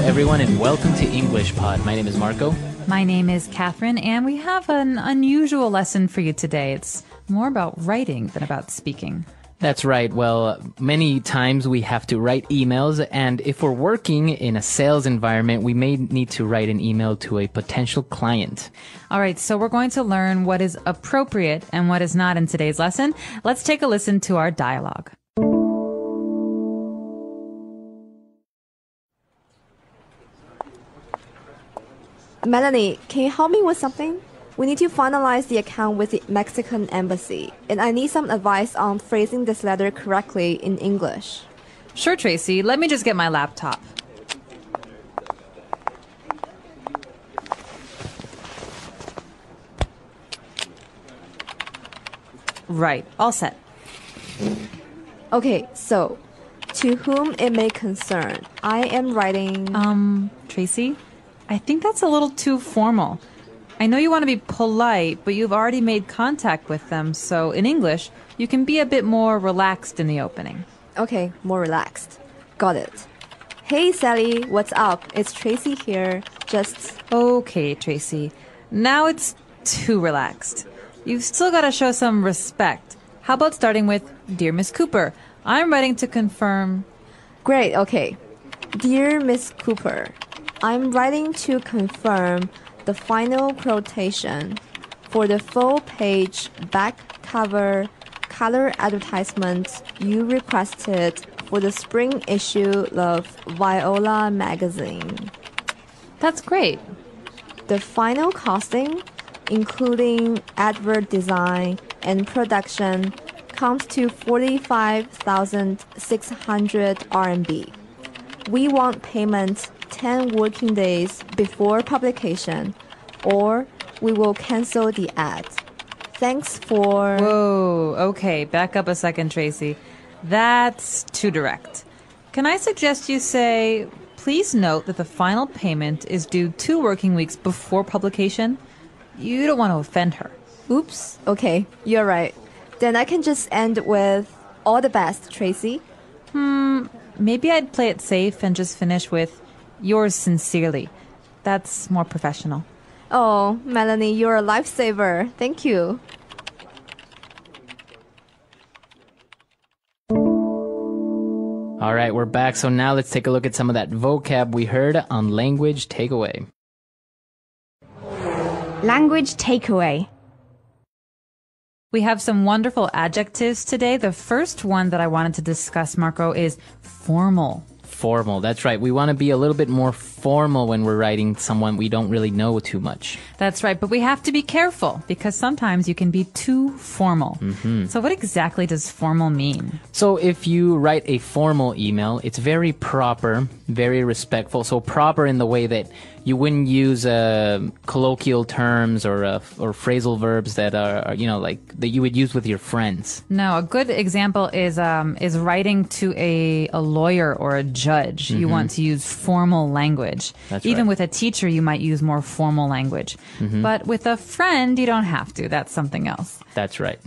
everyone, and welcome to English Pod. My name is Marco. My name is Catherine, and we have an unusual lesson for you today. It's more about writing than about speaking. That's right. Well, many times we have to write emails, and if we're working in a sales environment, we may need to write an email to a potential client. All right, so we're going to learn what is appropriate and what is not in today's lesson. Let's take a listen to our dialogue. Melanie, can you help me with something? We need to finalize the account with the Mexican embassy, and I need some advice on phrasing this letter correctly in English. Sure, Tracy. Let me just get my laptop. Right, all set. Okay, so, to whom it may concern, I am writing... Tracy, I think that's a little too formal. I know you want to be polite, but you've already made contact with them, so in English, you can be a bit more relaxed in the opening. Okay, more relaxed. Got it. Hey, Sally, what's up? It's Tracy here. Just... Okay, Tracy. Now it's too relaxed. You've still got to show some respect. How about starting with, Dear Miss Cooper, I'm writing to confirm... Great, okay. Dear Miss Cooper, I'm writing to confirm the final quotation for the full-page back cover color advertisement you requested for the spring issue of Viola magazine. That's great. The final costing, including advert design and production, comes to 45,600 RMB. We want payment 10 working days before publication, or we will cancel the ad. Thanks for... Whoa, okay, back up a second, Tracy. That's too direct. Can I suggest you say, please note that the final payment is due 2 working weeks before publication? You don't want to offend her. Oops, okay, you're right. Then I can just end with, all the best, Tracy. Maybe I'd play it safe and just finish with, yours sincerely. That's more professional. Oh, Melanie, you're a lifesaver. Thank you. All right, we're back. So now let's take a look at some of that vocab we heard on Language Takeaway. Language takeaway. We have some wonderful adjectives today. The first one that I wanted to discuss, Marco, is formal. Formal, that's right. We want to be a little bit more formal when we're writing someone we don't really know too much. That's right, but we have to be careful because sometimes you can be too formal. So what exactly does formal mean? So if you write a formal email, it's very proper, very respectful. So proper in the way that you wouldn't use colloquial terms or phrasal verbs that are, like that you would use with your friends. No, a good example is writing to a lawyer or a judge. You want to use formal language. That's Even right. with a teacher, you might use more formal language. But with a friend, you don't have to. That's something else. That's right.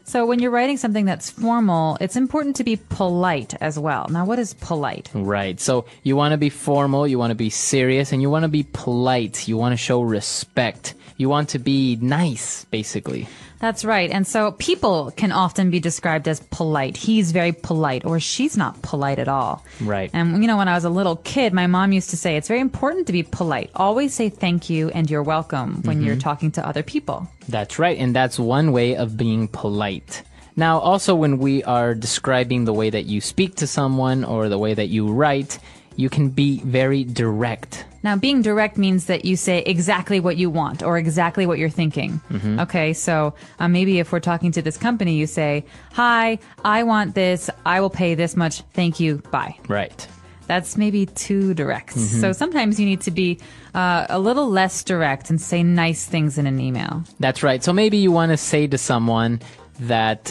So when you're writing something that's formal, it's important to be polite as well. Now, what is polite? Right. So you want to be formal, you want to be serious, and you want to be polite. You want to show respect. You want to be nice, basically. That's right. And so people can often be described as polite. He's very polite, or she's not polite at all. Right. And, when I was a little kid, my mom used to say it's very important to be polite. Always say thank you and you're welcome when you're talking to other people. That's right. And that's one way of being polite. Now, also when we are describing the way that you speak to someone or the way that you write, you can be very direct. Now, being direct means that you say exactly what you want or exactly what you're thinking. Okay, so maybe if we're talking to this company, you say, hi, I want this. I will pay this much. Thank you. Bye. Right. That's maybe too direct. So sometimes you need to be a little less direct and say nice things in an email. That's right. So maybe you want to say to someone that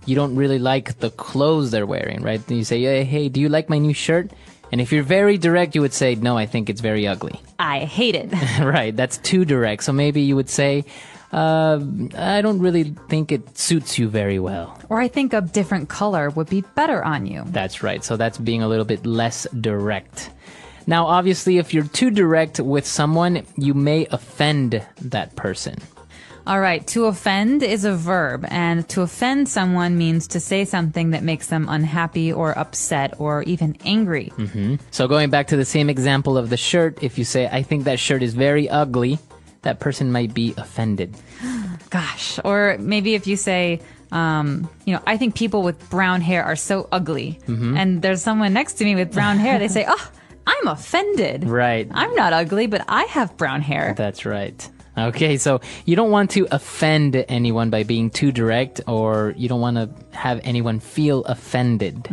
you don't really like the clothes they're wearing, right? And you say, hey, do you like my new shirt? And if you're very direct, you would say, no, I think it's very ugly. I hate it. Right, that's too direct. So maybe you would say, I don't really think it suits you very well. Or I think a different color would be better on you. That's right. So that's being a little bit less direct. Now, obviously, if you're too direct with someone, you may offend that person. All right, to offend is a verb, and to offend someone means to say something that makes them unhappy or upset or even angry. So going back to the same example of the shirt, if you say, I think that shirt is very ugly, that person might be offended. Gosh. Or maybe if you say, I think people with brown hair are so ugly, and there's someone next to me with brown hair, they say, oh, I'm offended. Right. I'm not ugly, but I have brown hair. That's right. Okay, so you don't want to offend anyone by being too direct, or you don't want to have anyone feel offended.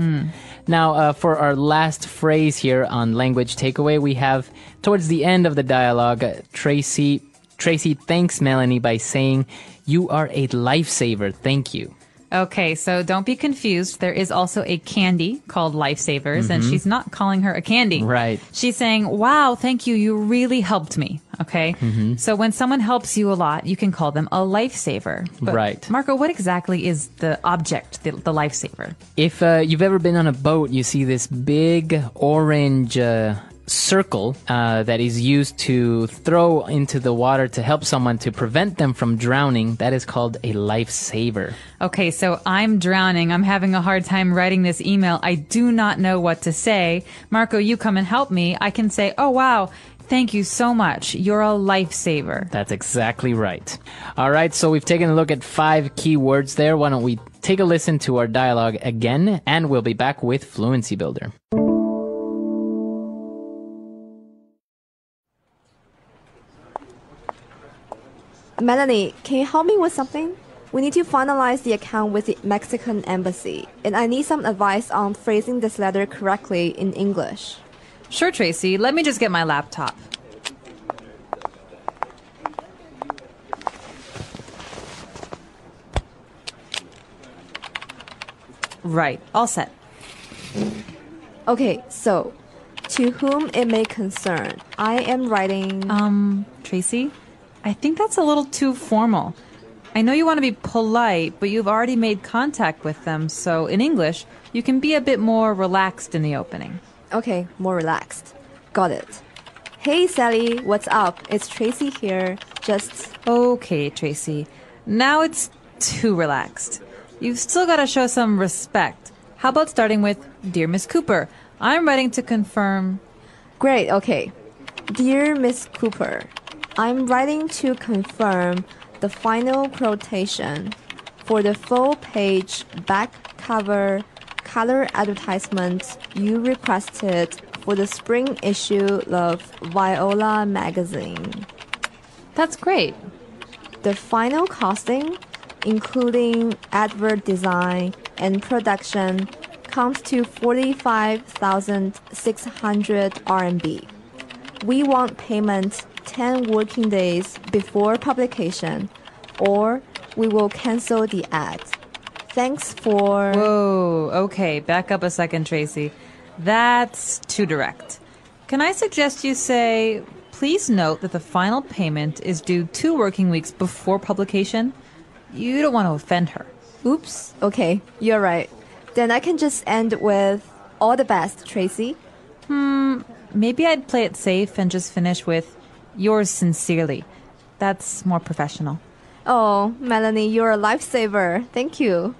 Now, for our last phrase here on language takeaway, we have towards the end of the dialogue, Tracy thanks Melanie by saying, "You are a lifesaver. Thank you." Okay, so don't be confused. There is also a candy called Lifesavers, and she's not calling her a candy. Right. She's saying, wow, thank you. You really helped me. Okay? So when someone helps you a lot, you can call them a lifesaver. But Right. Marco, what exactly is the object, the lifesaver? If you've ever been on a boat, you see this big orange circle that is used to throw into the water to help someone to prevent them from drowning. That is called a lifesaver. Okay, so I'm drowning. I'm having a hard time writing this email. I do not know what to say. Marco, you come and help me. I can say, oh, wow. Thank you so much. You're a lifesaver. That's exactly right. All right, so we've taken a look at 5 key words there. Why don't we take a listen to our dialogue again, and we'll be back with Fluency Builder. Melanie, can you help me with something? We need to finalize the account with the Mexican embassy, and I need some advice on phrasing this letter correctly in English. Sure, Tracy. Let me just get my laptop. Right. All set. Okay, so, to whom it may concern, I am writing... Tracy, I think that's a little too formal. I know you want to be polite, but you've already made contact with them, so in English, you can be a bit more relaxed in the opening. Okay, more relaxed. Got it. Hey, Sally, what's up? It's Tracy here. Just... Okay, Tracy. Now it's too relaxed. You've still got to show some respect. How about starting with, Dear Miss Cooper, I'm writing to confirm... Great, okay. Dear Miss Cooper, I'm writing to confirm the final quotation for the full-page back cover color advertisement you requested for the spring issue of Viola magazine. That's great. The final costing, including advert design and production, comes to 45,600 RMB. We want payment 10 working days before publication, or we will cancel the ad. Thanks for... Whoa, okay, back up a second, Tracy. That's too direct. Can I suggest you say, please note that the final payment is due 2 working weeks before publication? You don't want to offend her. Oops, okay, you're right. Then I can just end with, all the best, Tracy. Maybe I'd play it safe and just finish with, yours sincerely. That's more professional. Oh, Melanie, you're a lifesaver. Thank you.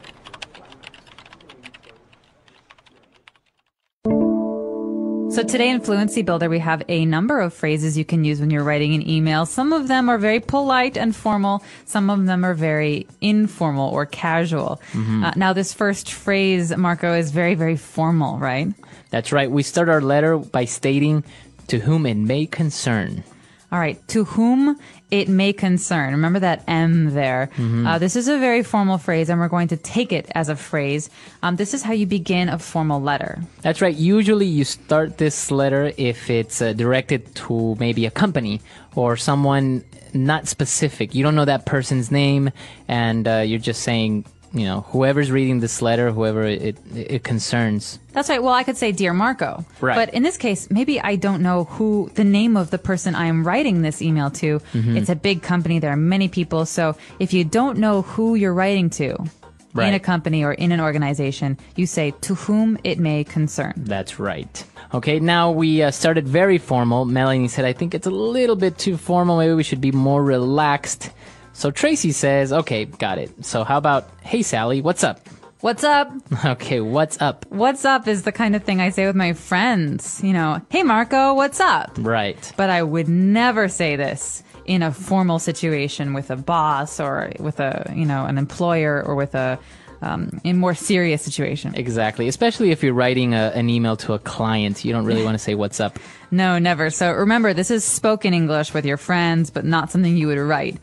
So today in Fluency Builder, we have a number of phrases you can use when you're writing an email. Some of them are very polite and formal. Some of them are very informal or casual. Now, this first phrase, Marco, is very, very formal, right? That's right. We start our letter by stating, to whom it may concern. All right. To whom it may concern. Remember that M there. This is a very formal phrase, and we're going to take it as a phrase. This is how you begin a formal letter. That's right. Usually you start this letter if it's directed to maybe a company or someone not specific. You don't know that person's name, and you're just saying, you know, whoever's reading this letter, whoever it concerns. That's right. Well, I could say, Dear Marco. Right. But in this case, maybe I don't know who the name of the person I am writing this email to. It's a big company. There are many people. So if you don't know who you're writing to in a company or in an organization, you say, to whom it may concern. That's right. Okay, now we started very formal. Melanie said, I think it's a little bit too formal. Maybe we should be more relaxed. So Tracy says, okay, got it. So how about, hey, Sally, what's up? What's up? Okay, what's up? What's up is the kind of thing I say with my friends. You know, hey, Marco, what's up? Right. But I would never say this in a formal situation with a boss or with an employer or with a more serious situation. Exactly. Especially if you're writing an email to a client. You don't really want to say what's up. No, never. So remember, this is spoken English with your friends, but not something you would write.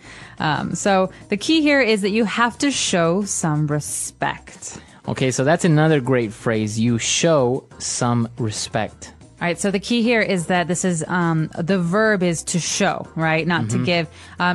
So the key here is that you have to show some respect. Okay, so that's another great phrase. You show some respect. All right, so the key here is that this is the verb is to show, right? Not to give.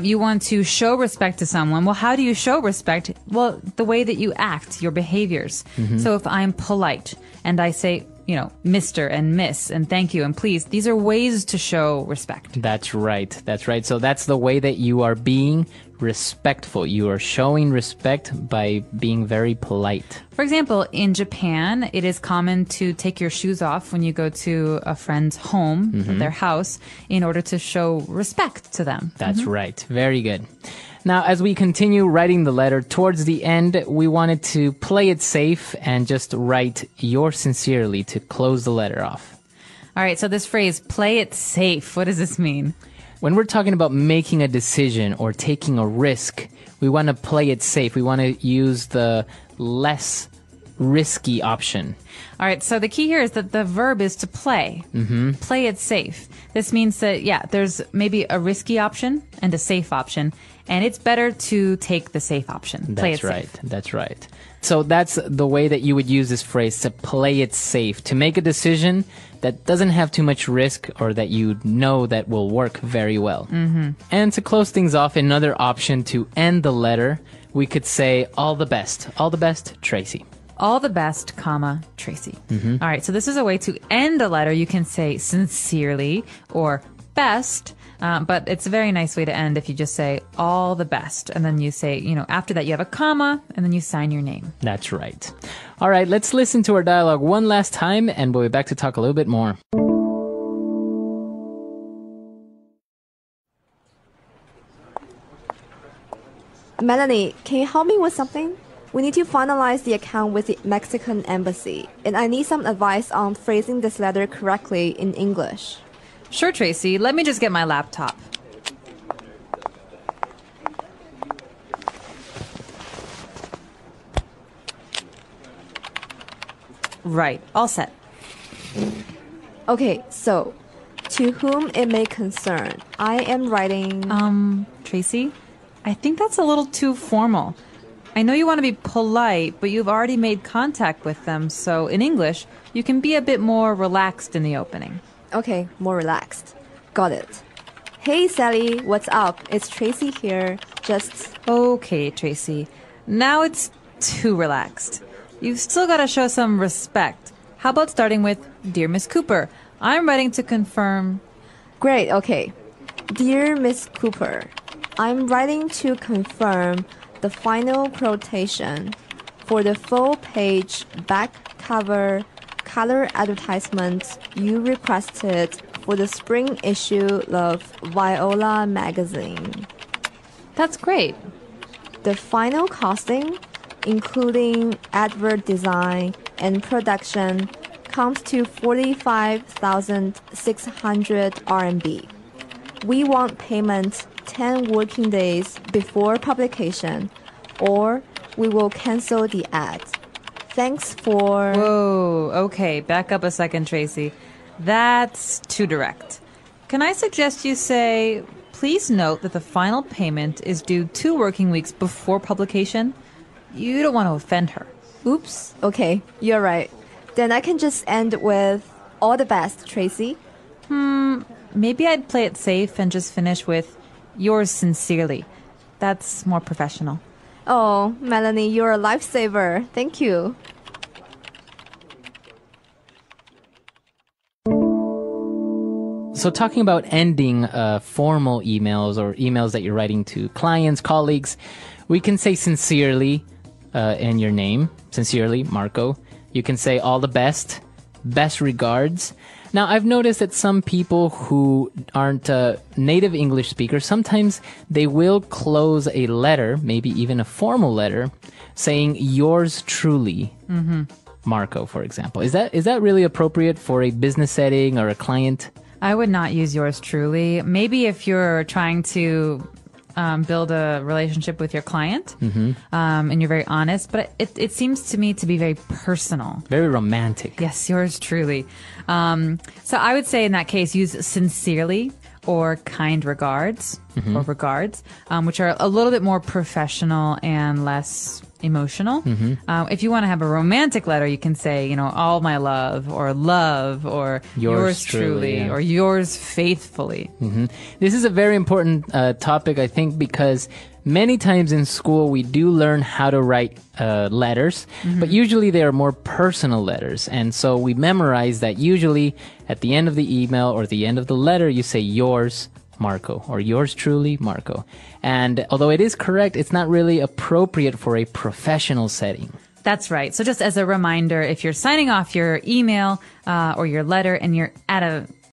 You want to show respect to someone. Well, how do you show respect? Well, the way that you act, your behaviors. So if I'm polite and I say, Mr. and Miss and thank you and please, these are ways to show respect. That's right. That's right. So that's the way that you are being respectful. You are showing respect by being very polite. For example, in Japan, it is common to take your shoes off when you go to a friend's home, their house, in order to show respect to them. That's right. Very good. Now, as we continue writing the letter, towards the end, we wanted to play it safe and just write yours sincerely to close the letter off. All right, so this phrase, play it safe, what does this mean? When we're talking about making a decision or taking a risk, we want to play it safe. We want to use the less risky option. All right, so the key here is that the verb is to play. Play it safe. This means that, there's maybe a risky option and a safe option, and it's better to take the safe option. Play it safe. That's right. So that's the way that you would use this phrase, to play it safe, to make a decision that doesn't have too much risk or that you know that will work very well. And to close things off, another option to end the letter, we could say, all the best. All the best, Tracy. All the best, comma, Tracy. All right, so this is a way to end a letter. You can say sincerely or best, but it's a very nice way to end if you just say all the best. And then you say, after that you have a comma, and then you sign your name. That's right. All right, let's listen to our dialogue one last time, and we'll be back to talk a little bit more. Melanie, can you help me with something? We need to finalize the account with the Mexican embassy, and I need some advice on phrasing this letter correctly in English. Sure, Tracy. Let me just get my laptop. Right. All set. Okay, so, to whom it may concern, I am writing... Tracy, I think that's a little too formal. I know you want to be polite, but you've already made contact with them, so in English, you can be a bit more relaxed in the opening. Okay, more relaxed. Got it. Hey, Sally, what's up? It's Tracy here. Just... Okay, Tracy. Now it's too relaxed. You've still got to show some respect. How about starting with, Dear Miss Cooper, I'm writing to confirm... Great, okay. Dear Miss Cooper, I'm writing to confirm the final quotation for the full-page back cover color advertisement you requested for the spring issue of Viola magazine. That's great. The final costing, including advert design and production, comes to 45,600 RMB. We want payment 10 working days before publication, or we will cancel the ad. Thanks for... Whoa, okay, back up a second, Tracy. That's too direct. Can I suggest you say, please note that the final payment is due 2 working weeks before publication? You don't want to offend her. Oops, okay, you're right. Then I can just end with, all the best, Tracy. Maybe I'd play it safe and just finish with, yours sincerely. That's more professional. Oh, Melanie, you're a lifesaver. Thank you. So talking about ending formal emails or emails that you're writing to clients, colleagues, we can say sincerely in your name. Sincerely, Marco. You can say all the best, best regards. Now, I've noticed that some people who aren't native English speakers, sometimes they will close a letter, maybe even a formal letter, saying yours truly, Marco, for example. Is that really appropriate for a business setting or a client? I would not use yours truly. Maybe if you're trying to build a relationship with your client and you're very honest, but it seems to me to be very personal. Very romantic. Yes, yours truly. So I would say in that case, use sincerely or kind regards or regards, which are a little bit more professional and less emotional. If you want to have a romantic letter, you can say, all my love or yours truly yeah. or yours faithfully. This is a very important topic, I think, because many times in school we do learn how to write letters, but usually they are more personal letters. And so we memorize that usually at the end of the email or the end of the letter, you say yours, Marco, or yours truly, Marco. And although it is correct, it's not really appropriate for a professional setting. That's right. So just as a reminder, if you're signing off your email or your letter and you're at a